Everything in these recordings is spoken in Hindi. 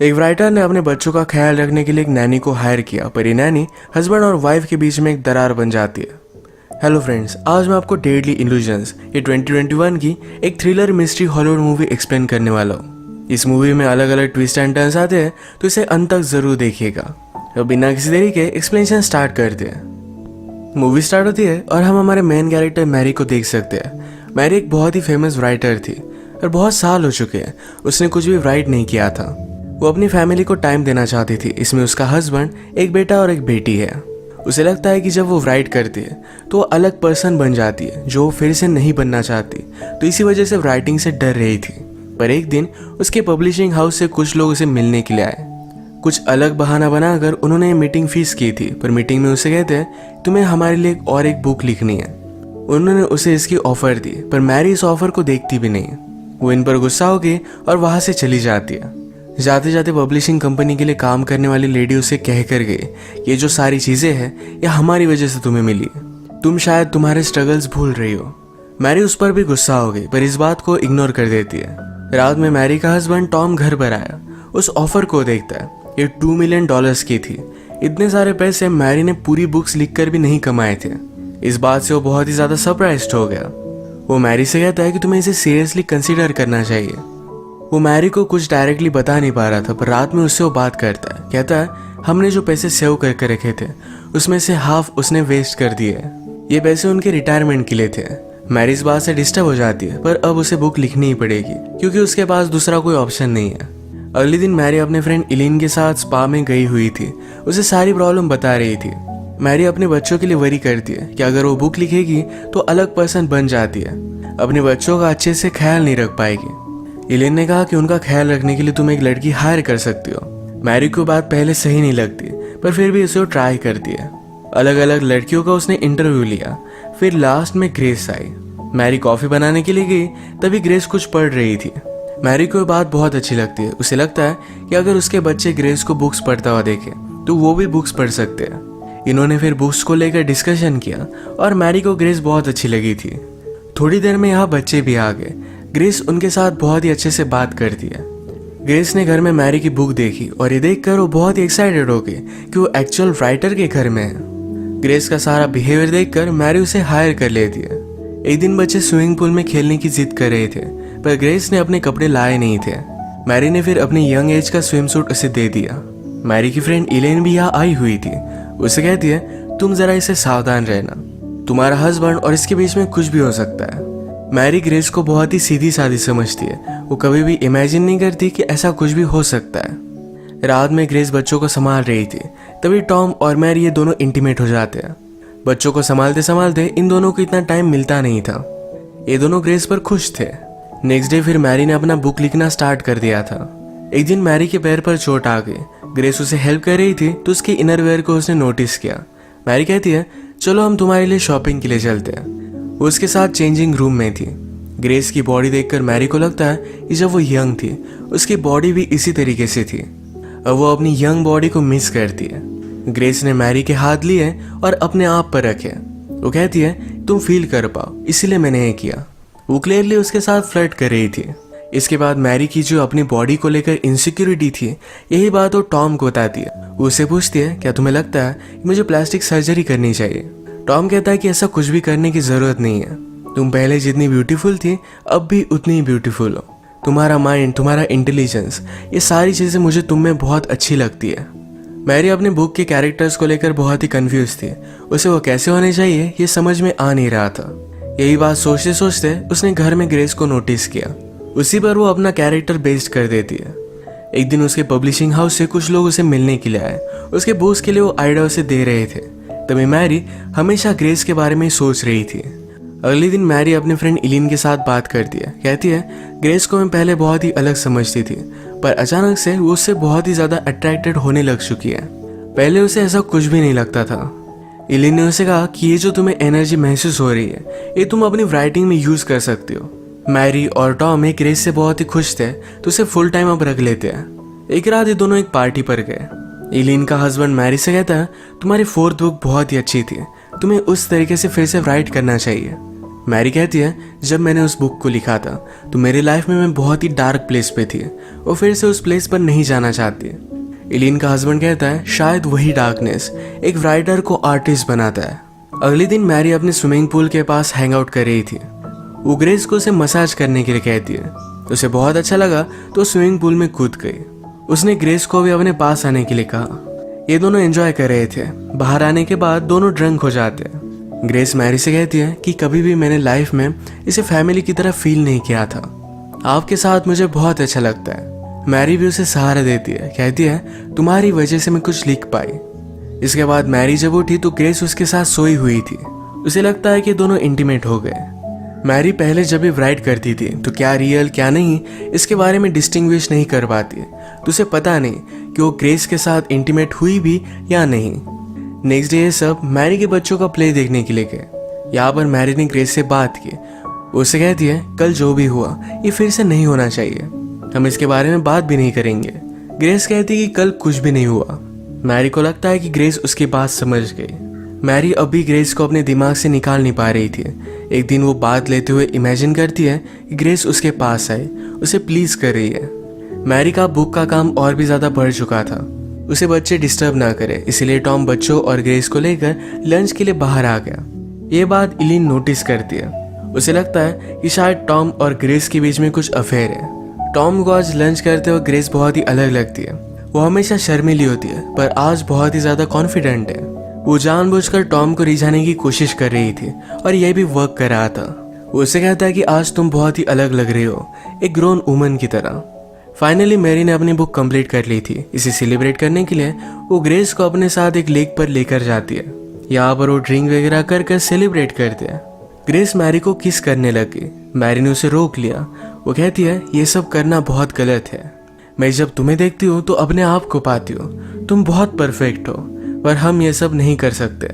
एक राइटर ने अपने बच्चों का ख्याल रखने के लिए एक नैनी को हायर किया, पर ये नैनी हस्बैंड और वाइफ के बीच में एक दरार बन जाती है। हेलो फ्रेंड्स, आज मैं आपको डेडली इल्यूजन्स ये 2021 की एक thriller mystery Hollywood movie explain करने वाला हूँ। इस मूवी में अलग अलग ट्विस्ट एंड टर्न्स आते हैं, तो इसे अंत तक जरूर देखिएगा। तो बिना किसी देरी के एक्सप्लेनेशन स्टार्ट करते हैं। मूवी स्टार्ट होती है और हम हमारे मेन कैरेक्टर मैरी को देख सकते हैं। मैरी एक बहुत ही फेमस राइटर थी और बहुत साल हो चुके हैं उसने कुछ भी राइट नहीं किया था। वो अपनी फैमिली को टाइम देना चाहती थी। इसमें उसका हस्बैंड, एक बेटा और एक बेटी है। उसे लगता है कि जब वो राइट करती है तो वो अलग पर्सन बन जाती है, जो वो फिर से नहीं बनना चाहती। तो इसी वजह से राइटिंग से डर रही थी। पर एक दिन उसके पब्लिशिंग हाउस से कुछ लोग उसे मिलने के लिए आए। कुछ अलग बहाना बनाकर उन्होंने मीटिंग फीस की थी, पर मीटिंग में उसे कहते हैं तुम्हें हमारे लिए और एक बुक लिखनी है। उन्होंने उसे इसकी ऑफर दी, पर मैरी इस ऑफर को देखती भी नहीं। वो इन पर गुस्सा हो गई और वहां से चली जाती है। जाते जाते पब्लिशिंग कंपनी के लिए काम करने वाली लेडी उसे कह कर गई, ये जो सारी चीजें हैं ये हमारी वजह से तुम्हें मिली, तुम शायद तुम्हारे स्ट्रगल्स भूल रही हो। मैरी उस पर भी गुस्सा हो गई, पर इस बात को इग्नोर कर देती है। रात में मैरी का हस्बैंड टॉम घर पर आया। उस ऑफर को देखता है। ये $2 मिलियन की थी। इतने सारे पैसे मैरी ने पूरी बुक्स लिखकर भी नहीं कमाए थे। इस बात से वो बहुत ही ज्यादा सरप्राइज्ड हो गया। वो मैरी से कहता है कि तुम्हें इसे सीरियसली कंसीडर करना चाहिए। वो मैरी को कुछ डायरेक्टली बता नहीं पा रहा था, पर रात में उससे वो बात करता है। कहता है हमने जो पैसे सेव करके रखे थे उसमें से हाफ उसने वेस्ट कर दिए। ये पैसे उनके रिटायरमेंट के लिए थे। मैरी इस बात से डिस्टर्ब हो जाती है, पर अब उसे बुक लिखनी ही पड़ेगी क्योंकि उसके पास दूसरा कोई ऑप्शन नहीं है। अगले दिन मैरी अपने फ्रेंड इलीन के साथ स्पा में गई हुई थी। उसे सारी प्रॉब्लम बता रही थी। मैरी अपने बच्चों के लिए वरी करती है कि अगर वो बुक लिखेगी तो अलग पर्सन बन जाती है, अपने बच्चों का अच्छे से ख्याल नहीं रख पाएगी। इलेन ने कहा कि उनका ख्याल रखने के लिए तुम एक लड़की हायर कर सकती हो। मैरी को बात पहले सही नहीं लगती, पर फिर भी उसे वो ट्राई करती है। अलग अलग लड़कियों का उसने इंटरव्यू लिया। फिर लास्ट में ग्रेस आई। मैरी कॉफी बनाने के लिए गई, तभी ग्रेस कुछ पढ़ रही थी। मैरी को बात बहुत अच्छी लगती है। उसे लगता है कि अगर उसके बच्चे ग्रेस को बुक्स पढ़ता हुआ देखे तो वो भी बुक्स पढ़ सकते हैं। इन्होंने फिर बुक्स को लेकर डिस्कशन किया और मैरी को ग्रेस बहुत अच्छी लगी थी। थोड़ी देर में यहाँ बच्चे भी आ गए। ग्रेस उनके साथ बहुत ही अच्छे से बात करती है। ग्रेस ने घर में मैरी की बुक देखी और ये देखकर वो बहुत ही एक्साइटेड हो गई कि वो एक्चुअल राइटर के घर में है। ग्रेस का सारा बिहेवियर देखकर मैरी उसे हायर कर लेती है। एक दिन बच्चे स्विमिंग पूल में खेलने की जिद कर रहे थे, पर ग्रेस ने अपने कपड़े लाए नहीं थे। मैरी ने फिर अपनी यंग एज का स्विम सूट उसे दे दिया। मैरी की फ्रेंड इलेन भी यहाँ आई हुई थी। उसे कहती है तुम जरा इसे सावधान रहना, तुम्हारा हस्बैंड और इसके बीच में कुछ भी हो सकता है। मैरी ग्रेस को बहुत ही सीधी सादी समझती है। वो कभी भी इमेजिन नहीं करती कि ऐसा कुछ भी हो सकता है। रात में ग्रेस बच्चों को संभाल रही थी, तभी टॉम और मैरी ये दोनों इंटीमेट हो जाते हैं। बच्चों को संभालते संभालते इन दोनों को इतना टाइम मिलता नहीं था। ये दोनों ग्रेस पर खुश थे। नेक्स्ट डे फिर मैरी ने अपना बुक लिखना स्टार्ट कर दिया था। एक दिन मैरी के पैर पर चोट आ गई। ग्रेस उसे हेल्प कर रही थी तो उसके इनरवेयर को उसने नोटिस किया। मैरी कहती है चलो हम तुम्हारे लिए शॉपिंग के लिए चलते हैं। वो उसके साथ चेंजिंग रूम में थी। ग्रेस की बॉडी देखकर मैरी को लगता है कि जब वो यंग थी उसकी बॉडी भी इसी तरीके से थी। अब वो अपनी यंग बॉडी को मिस करती है। ग्रेस ने मैरी के हाथ लिए और अपने आप पर रखे। वो कहती है तुम फील कर पाओ, इसीलिए मैंने ये किया। वो क्लियरली उसके साथ फ्लर्ट कर रही थी। इसके बाद मैरी की जो अपनी बॉडी को लेकर इनसिक्योरिटी थी, यही बात वो टॉम को बताती है। वो उससे पूछती है क्या तुम्हें लगता है कि मुझे प्लास्टिक सर्जरी करनी चाहिए। टॉम कहता है कि ऐसा कुछ भी करने की जरूरत नहीं है। तुम पहले जितनी ब्यूटीफुल थी अब भी उतनी ही ब्यूटीफुल हो। तुम्हारा माइंड, तुम्हारा इंटेलिजेंस, ये सारी चीजें मुझे तुम में बहुत अच्छी लगती है। मैरी अपने बुक के कैरेक्टर्स को लेकर बहुत ही कंफ्यूज थी। उसे वो कैसे होने चाहिए ये समझ में आ नहीं रहा था। यही बात सोचते सोचते उसने घर में ग्रेस को नोटिस किया। उसी पर वो अपना कैरेक्टर बेस्ड कर देती है। एक दिन उसके पब्लिशिंग हाउस से कुछ लोग उसे मिलने के लिए आए। उसके बुक्स के लिए वो आइडिया उसे दे रहे थे। तभी मैरी हमेशा ग्रेस के बारे में सोच रही थी। अगले दिन मैरी अपने फ्रेंड इलीन के साथ बात करती है। कहती है ग्रेस को मैं पहले बहुत ही अलग समझती थी, पर अचानक से वो उससे बहुत ही ज्यादा अट्रैक्टेड होने लग चुकी है। पहले उसे ऐसा कुछ भी नहीं लगता था। इलीन ने उसे कहा कि ये जो तुम्हें एनर्जी महसूस हो रही है ये तुम अपनी राइटिंग में यूज कर सकती हो। मैरी और टॉम एक ग्रेस से बहुत ही खुश थे तो उसे फुल टाइम अब रख लेते हैं। एक रात ये दोनों एक पार्टी पर गए। इलीन का हस्बैंड मैरी से कहता है तुम्हारी 4th बुक बहुत ही अच्छी थी, तुम्हें उस तरीके से फिर से राइट करना चाहिए। मैरी कहती है, जब मैंने उस बुक को लिखा था तो मेरी लाइफ में मैं बहुत ही डार्क प्लेस पे थी और फिर से उस प्लेस पर नहीं जाना चाहती। एलिन का हस्बैंड कहता है, शायद वही डार्कनेस एक राइटर को आर्टिस्ट बनाता है। अगले दिन मैरी अपने स्विमिंग पूल के पास हैंग आउट कर रही थी। वो ग्रेस को उसे मसाज करने के लिए कहती है। उसे बहुत अच्छा लगा तो स्विमिंग पूल में कूद गई। उसने ग्रेस को भी अपने पास आने के लिए कहा। ये दोनों एंजॉय कर रहे थे। बाहर आने के बाद दोनों ड्रंक हो जाते हैं। ग्रेस मैरी से कहती है कि कभी भी मैंने लाइफ में इसे फैमिली की तरह फील नहीं किया था। आपके साथ मुझे बहुत अच्छा लगता है। मैरी भी उसे सहारा देती है, कहती है तुम्हारी वजह से मैं कुछ लिख पाई। इसके बाद मैरी जब उठी तो ग्रेस उसके साथ सोई हुई थी। उसे लगता है कि दोनों इंटीमेट हो गए। मैरी पहले जब भी राइट करती थी तो क्या रियल क्या नहीं इसके बारे में डिस्टिंग्विश नहीं कर पाती, तो उसे पता नहीं कि वो ग्रेस के साथ इंटीमेट हुई भी या नहीं। नेक्स्ट डे ये सब मैरी के बच्चों का प्ले देखने के लिए गए। यहाँ पर मैरी ने ग्रेस से बात की। उसे कहती है, कल जो भी हुआ ये फिर से नहीं होना चाहिए, हम इसके बारे में बात भी नहीं करेंगे। ग्रेस कहती है कि कल कुछ भी नहीं हुआ। मैरी को लगता है कि ग्रेस उसकी बात समझ गई। मैरी अब भी ग्रेस को अपने दिमाग से निकाल नहीं पा रही थी। एक दिन वो बात लेते हुए इमेजिन करती है कि ग्रेस उसके पास आए, उसे प्लीज कर रही है। मैरी का बुक का काम और भी ज्यादा बढ़ चुका था। उसे बच्चे डिस्टर्ब ना करे, इसलिए टॉम बच्चों और ग्रेस को लेकर लंच के लिए बाहर आ गया। ये बात एलिन नोटिस करती है। उसे लगता है कि शायद टॉम और ग्रेस के बीच में कुछ अफेयर है। टॉम को आज लंच करते हुए ग्रेस बहुत ही अलग लगती है। वो हमेशा शर्मीली होती है पर आज बहुत ही ज्यादा कॉन्फिडेंट है। वो जानबूझकर टॉम को रिझाने की कोशिश कर रही थी और यह भी वर्क कर रहा था। वो उसे कहता है कि आज तुम बहुत ही अलग लग रही हो, एक ग्रोन वुमन की तरह। फाइनली मैरी ने अपनी बुक कंप्लीट कर ली थी। इसे सेलिब्रेट करने के लिए वो ग्रेस को अपने साथ एक लेक पर लेकर जाती है। यहाँ पर वो ड्रिंक वगैरह कर सेलिब्रेट करते हैं। ग्रेस मैरी को किस करने लगी। मैरी ने उसे रोक लिया। वो कहती है, ये सब करना बहुत गलत है। मैं जब तुम्हें देखती हूँ तो अपने आप को पाती हूँ। तुम बहुत परफेक्ट हो, पर हम ये सब नहीं कर सकते।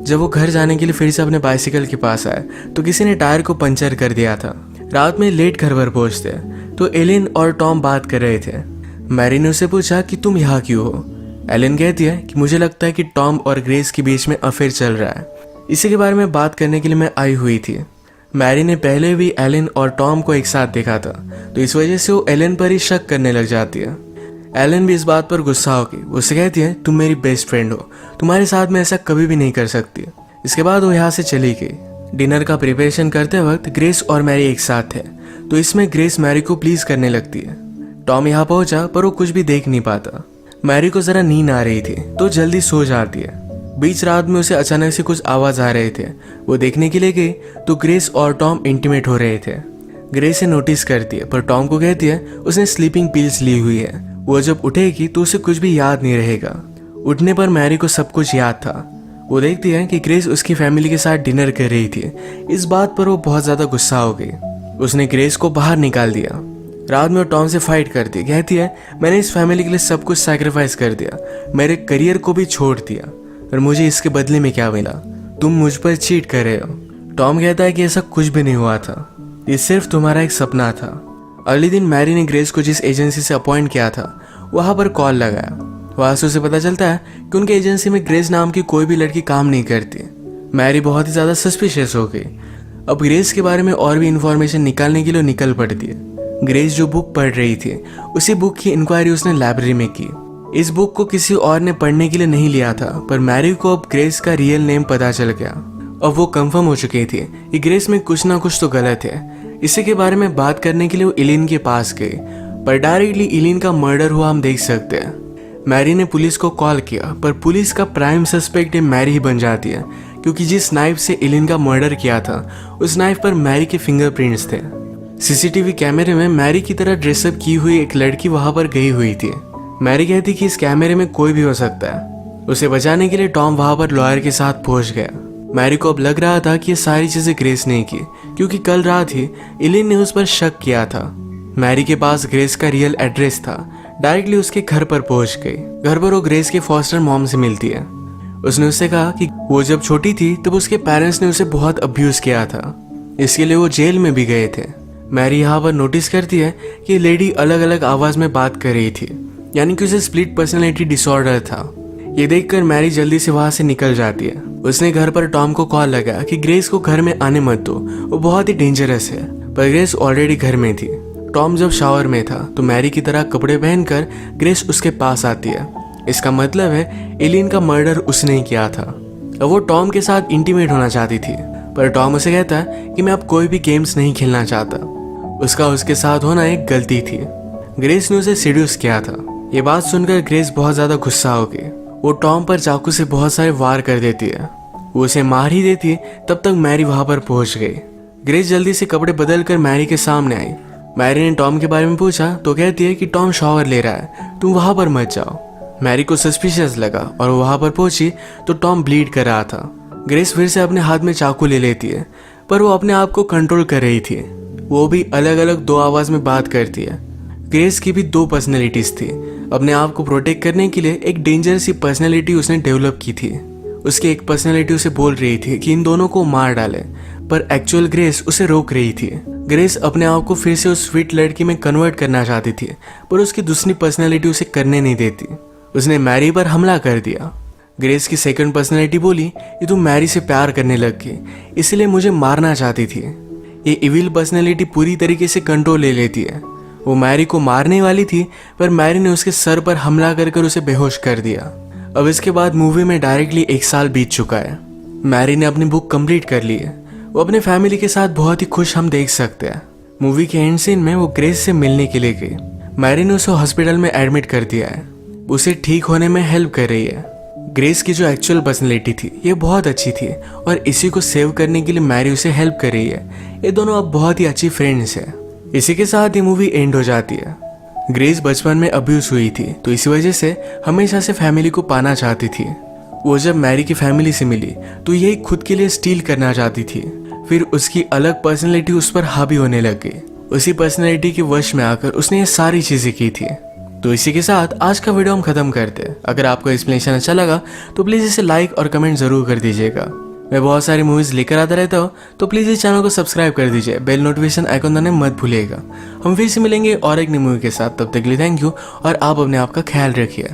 जब वो घर जाने के लिए फिर से अपने बाइसिकल के पास आए तो किसी ने टायर को पंचर कर दिया था। रात में लेट घर पर पहुंचते तो एलिन और टॉम बात कर रहे थे। मैरी ने उसे पूछा कि तुम यहाँ क्यों हो। एलिन कहती है कि मुझे लगता है कि टॉम और ग्रेस के बीच में अफेयर चल रहा है, इसी के बारे में बात करने के लिए मैं आई हुई थी। मैरी ने पहले भी एलिन और टॉम को एक साथ देखा था, तो इस वजह से वो एलिन पर ही शक करने लग जाती है। एलिन भी इस बात पर गुस्सा होगी। उससे कहती है, तुम मेरी बेस्ट फ्रेंड हो, तुम्हारे साथ मैं ऐसा कभी भी नहीं कर सकती। इसके बाद वो यहाँ से चली गई। डिनर का प्रिपरेशन करते वक्त ग्रेस और मैरी एक साथ थे, तो इसमें ग्रेस मैरी को प्लीज करने लगती है। टॉम यहाँ पहुंचा पर वो कुछ भी देख नहीं पाता। मैरी को जरा नींद आ रही थी तो जल्दी सो जाती है। बीच रात में उसे अचानक से कुछ आवाज आ रहे थे। वो देखने के लिए गई तो ग्रेस और टॉम इंटीमेट हो रहे थे। ग्रेस से नोटिस करती है पर टॉम को कहती है उसने स्लीपिंग पिल्स ली हुई है, वो जब उठेगी तो उसे कुछ भी याद नहीं रहेगा। उठने पर मैरी को सब कुछ याद था। वो देखती है कि ग्रेस उसकी फैमिली के साथ डिनर कर रही थी। इस बात पर वो बहुत ज्यादा गुस्सा हो गई। उसने ग्रेस को बाहर निकाल दिया। रात में वो टॉम से फाइट करती, कहती है मैंने इस फैमिली के लिए सब कुछ सैक्रिफाइस कर दिया, मेरे करियर को भी छोड़ दिया, और मुझे इसके बदले में क्या मिला? तुम मुझ पर चीट कर रहे हो। टॉम कहता है कि ऐसा कुछ भी नहीं हुआ था, ये सिर्फ तुम्हारा एक सपना था। अगले दिन मैरी ने ग्रेस को जिस एजेंसी से अपॉइंट किया था वहां पर कॉल लगाया। वहां से उसे पता चलता है कि उनके एजेंसी में ग्रेस नाम की कोई भी लड़की काम नहीं करती। मैरी बहुत ही ज्यादा सस्पिशियस हो गई। अब ग्रेस के बारे में और भी इंफॉर्मेशन निकालने के लिए निकल पड़ती है। ग्रेस जो बुक पढ़ रही थी उसी बुक की इंक्वायरी उसने लाइब्रेरी में की। इस बुक को किसी और ने पढ़ने के लिए नहीं लिया था, पर मैरी को अब ग्रेस का रियल नेम पता चल गया। अब वो कंफर्म हो चुकी थी कि ग्रेस में कुछ ना कुछ तो गलत है। इसी के बारे में बात करने के लिए वो एलिन के पास गई, पर डायरेक्टली एलिन का मर्डर हुआ हम देख सकते हैं। मैरी ने पुलिस को कॉल किया, पर पुलिस का प्राइम सस्पेक्ट मैरी ही बन जाती है, क्योंकि जिस नाइफ से एलिन का मर्डर किया था उस नाइफ पर मैरी के फिंगरप्रिंट्स थे। सीसीटीवी कैमरे में मैरी की तरह ड्रेसअप की हुई एक लड़की वहां पर गई हुई थी। मैरी कहती कि इस कैमरे में कोई भी हो सकता है। उसे बचाने के लिए टॉम वहां पर लॉयर के साथ पहुंच गया। मैरी को अब लग रहा था कि ये सारी चीजें ग्रेस ने की, क्योंकि कल रात ही एलिन ने उस पर शक किया था। मैरी के पास ग्रेस का रियल एड्रेस था। डायरेक्टली उसके घर पर पहुंच गई। घर पर वो ग्रेस के फॉस्टर मॉम से मिलती है। उसने उससे कहा कि वो जब छोटी थी तब उसके पेरेंट्स ने उसे बहुत अब्यूज किया था, इसके लिए वो जेल में भी गए थे। मैरी यहाँ पर नोटिस करती है कि लेडी अलग अलग आवाज में बात कर रही थी, यानी कि उसे स्प्लिट पर्सनैलिटी डिसऑर्डर था। ये देखकर मैरी जल्दी से वहां से निकल जाती है। उसने घर पर टॉम को कॉल लगाया कि ग्रेस को घर में आने मत दो, वो बहुत ही डेंजरस है। पर ग्रेस ऑलरेडी घर में थी। टॉम जब शावर में था तो मैरी की तरह कपड़े पहनकर ग्रेस उसके पास आती है। इसका मतलब है एलिन का मर्डर उसने ही किया था। अब वो टॉम के साथ इंटीमेट होना चाहती थी, पर टॉम उसे कहता है कि मैं अब कोई भी गेम्स नहीं खेलना चाहता। उसका उसके साथ होना एक गलती थी। ग्रेस ने उसे सीड्यूस किया था। ये बात सुनकर ग्रेस बहुत ज्यादा गुस्सा हो गई। वो टॉम पर चाकू से बहुत सारे वार कर देती है। वो उसे मार ही देती है, तब तक मैरी वहां पर पहुंच गई। ग्रेस जल्दी से कपड़े बदल कर मैरी के सामने आई। मैरी ने टॉम के बारे में पूछा तो कहती है कि टॉम शावर ले रहा है, तुम वहां पर मत जाओ। मैरी को सस्पिशियस लगा और वो वहां पर पहुंची तो टॉम ब्लीड कर रहा था। ग्रेस फिर से अपने हाथ में चाकू ले लेती है, पर वो अपने आप को कंट्रोल कर रही थी। वो भी अलग अलग दो आवाज में बात करती है। ग्रेस की भी दो पर्सनैलिटीज थी। अपने आप को प्रोटेक्ट करने के लिए एक डेंजरस सी पर्सनैलिटी उसने डेवलप की थी। उसकी एक पर्सनैलिटी उसे बोल रही थी कि इन दोनों को मार डाले, पर एक्चुअल ग्रेस उसे रोक रही थी। ग्रेस अपने आप को फिर से उस स्वीट लड़की में कन्वर्ट करना चाहती थी, पर उसकी दूसरी पर्सनैलिटी उसे करने नहीं देती। उसने मैरी पर हमला कर दिया। ग्रेस की सेकंड पर्सनैलिटी बोली कि तुम मैरी से प्यार करने लग गई, इसलिए मुझे मारना चाहती थी। ये इविल पर्सनैलिटी पूरी तरीके से कंट्रोल ले लेती है। वो मैरी को मारने वाली थी, पर मैरी ने उसके सर पर हमला कर उसे बेहोश कर दिया। अब इसके बाद मूवी में डायरेक्टली 1 साल बीत चुका है। मैरी ने अपनी बुक कंप्लीट कर ली है। वो अपने फैमिली के साथ बहुत ही खुश हम देख सकते हैं। मूवी के एंड सीन में वो ग्रेस से मिलने के लिए गई। मैरी ने उसे हॉस्पिटल में एडमिट कर दिया है। उसे ठीक होने में हेल्प कर रही है। ग्रेस की जो एक्चुअल पर्सनैलिटी थी ये बहुत अच्छी थी और इसी को सेव करने के लिए मैरी उसे हेल्प कर रही है। ये दोनों अब बहुत ही अच्छी फ्रेंड्स है। इसी के साथ ये मूवी एंड हो जाती है। ग्रेस बचपन में अब्यूज हुई थी, तो इसी वजह से हमेशा से फैमिली को पाना चाहती थी। वो जब मैरी की फैमिली से मिली तो यही खुद के लिए स्टील करना चाहती थी। फिर उसकी अलग पर्सनैलिटी उस पर हावी होने लग गई। उसी पर्सनैलिटी के वश में आकर उसने ये सारी चीजें की थी। तो इसी के साथ आज का वीडियो हम खत्म करते हैं। अगर आपको एक्सप्लेनेशन अच्छा लगा तो प्लीज इसे लाइक और कमेंट जरूर कर दीजिएगा। मैं बहुत सारी मूवीज लेकर आता रहता हूँ, तो प्लीज इस चैनल को सब्सक्राइब कर दीजिए। बेल नोटिफिकेशन आइकन दबाना मत भूलिएगा। हम फिर से मिलेंगे और एक नई मूवी के साथ। तब तक के लिए थैंक यू और आप अपने आप का ख्याल रखिए।